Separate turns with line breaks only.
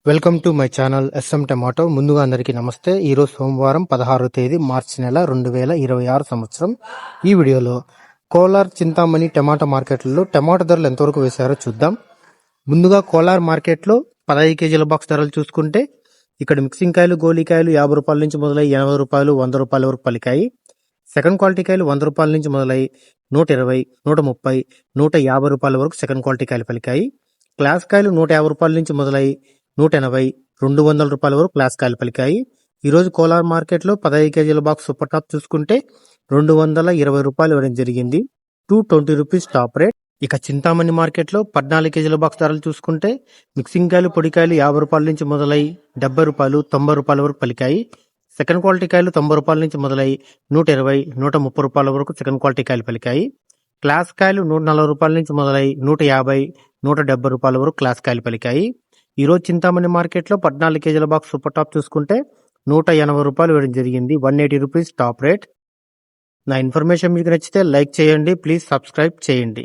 Welcome to my channel S M tomato. ముందుగా అందరికీ నమస్తే. ఈరోజు సోమవారం 16వ తేదీ మార్చి నెల 2026 సంవత్సరం. ఈ వీడియోలో కోలార్, చింతామణి టమాటా మార్కెట్లలో టమాటా ధరలు ఎంతవరకు వేశారో చూద్దాం. ముందుగా కోలార్ మార్కెట్లో 15 కేజీల బాక్స్ ధరలు చూసుకుంటే ఇక్కడ మిక్సింగ్ కాయలు, గోలీకాయలు 50 రూపాయల నుంచి మొదలై 80 రూపాయలు, 100 రూపాయల వరకు పలికాయి. సెకండ్ క్వాలిటీ కాయలు 100 రూపాయల నుంచి మొదలై 120, 130, 150 రూపాయల వరకు సెకండ్ క్వాలిటీ కాయలు పలికాయి. క్లాస్ కాయలు 150 రూపాయల నుంచి మొదలై 180, 200 రూపాయల వరకు క్లాస్ కాయలు పలికాయి. ఈరోజు కోలార్ మార్కెట్లో 15 కేజీల బాక్స్ సూపర్ టాప్ చూసుకుంటే 220 రూపాయలు ఇవ్వడం జరిగింది. 220 రూపీస్ టాప్ రేట్. ఇక చింతామణి మార్కెట్లో 14 కేజీల బాక్స్ ధరలు చూసుకుంటే మిక్సింగ్ కాయలు, పొడికాయలు 50 రూపాయల నుంచి మొదలై 70 రూపాయలు, 90 రూపాయల వరకు పలికాయి. సెకండ్ క్వాలిటీ కాయలు 90 రూపాయల నుంచి మొదలై 120, 130 రూపాయల వరకు సెకండ్ క్వాలిటీ కాయలు పలికాయి. క్లాస్ కాయలు 140 రూపాయల నుంచి మొదలై 150, 170 రూపాయల వరకు క్లాస్ కాయలు పలికాయి. ఈరోజు చింతామణి మార్కెట్లో 14 కేజీల బాక్స్ సూపర్ టాప్ చూసుకుంటే 180 రూపాయలు ఇవ్వడం జరిగింది. 180 రూపీస్ టాప్ రేట్. నా ఇన్ఫర్మేషన్ మీకు నచ్చితే లైక్ చేయండి, ప్లీజ్ సబ్స్క్రైబ్ చేయండి.